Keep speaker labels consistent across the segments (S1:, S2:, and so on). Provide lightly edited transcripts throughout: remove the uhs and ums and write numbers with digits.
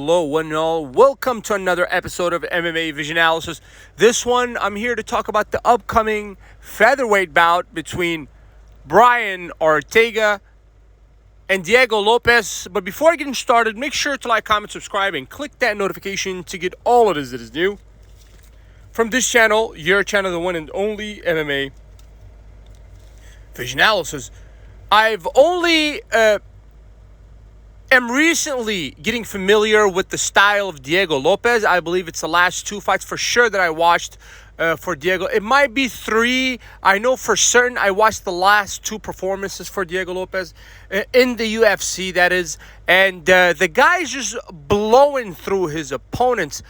S1: hello, one and all. Welcome to another episode of MMA Vision Analysis. This one, I'm here to talk about the upcoming featherweight bout between Brian Ortega and Diego Lopes. But before getting started, make sure to like, comment, subscribe, and click that notification to get all of this that is new from this channel, your channel, the one and only MMA Vision Analysis. I've only am recently getting familiar with the style of Diego Lopes. I believe it's the last two fights for sure that I watched for Diego. It might be three. I know for certain I watched the last two performances for Diego Lopes in the UFC, that is. And the guy's just blowing through his opponents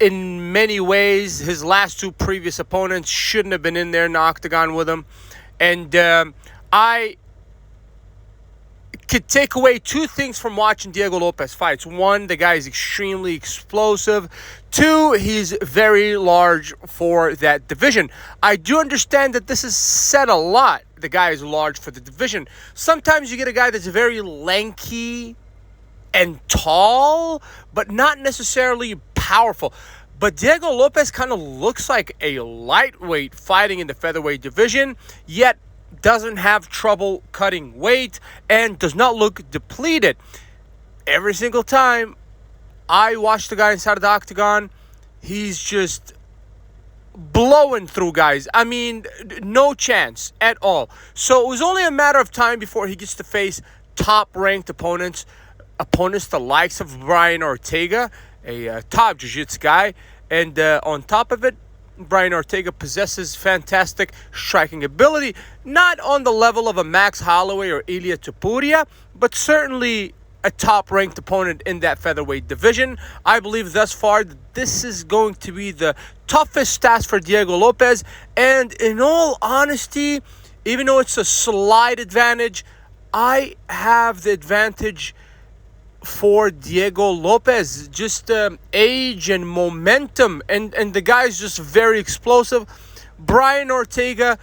S1: in many ways. His last two previous opponents shouldn't have been in there in the octagon with him. And I could take away two things from watching Diego Lopes fights. One, the guy is extremely explosive. Two, he's very large for that division. I do understand that this is said a lot. The guy is large for the division. Sometimes you get a guy that's very lanky and tall, but not necessarily powerful. But Diego Lopes kind of looks like a lightweight fighting in the featherweight division, yet doesn't have trouble cutting weight and does not look depleted. Every single time I watch the guy inside of the octagon, he's just blowing through guys. I mean, no chance at all. So it was only a matter of time before he gets to face top-ranked opponents the likes of Brian Ortega, a top jiu-jitsu guy. And on top of it, Brian Ortega possesses fantastic striking ability, not on the level of a Max Holloway or Ilia Topuria, but certainly a top-ranked opponent in that featherweight division. I believe thus far that this is going to be the toughest task for Diego Lopes. And in all honesty, even though it's a slight advantage, I have the advantage for Diego Lopes. Just age and momentum, and the guy's just very explosive. Brian Ortega,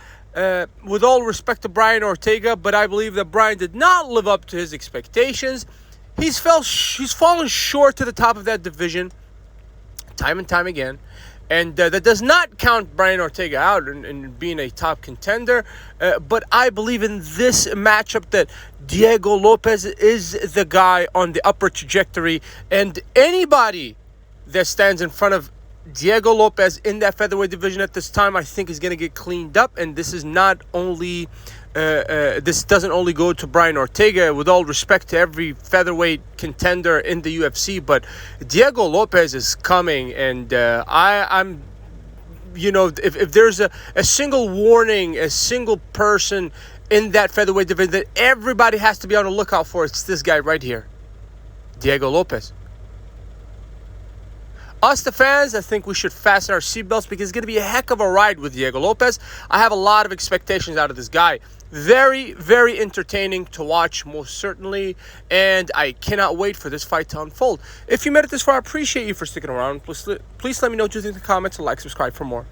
S1: with all respect to Brian Ortega, but I believe that Brian did not live up to his expectations. He's fallen short to the top of that division time and time again. And that does not count Brian Ortega out in being a top contender. But I believe in this matchup that Diego Lopes is the guy on the upper trajectory. And anybody that stands in front of Diego Lopes in that featherweight division at this time, I think is going to get cleaned up. And this is not only... this doesn't only go to Brian Ortega, with all respect to every featherweight contender in the UFC, but Diego Lopes is coming, and I'm, you know, if there's a single warning, a single person in that featherweight division that everybody has to be on the lookout for, it's this guy right here, Diego Lopes. Us, the fans, I think we should fasten our seatbelts because it's going to be a heck of a ride with Diego Lopes. I have a lot of expectations out of this guy. Very, very entertaining to watch, most certainly. And I cannot wait for this fight to unfold. If you made it this far, I appreciate you for sticking around. Please let me know what you think in the comments and like, subscribe for more.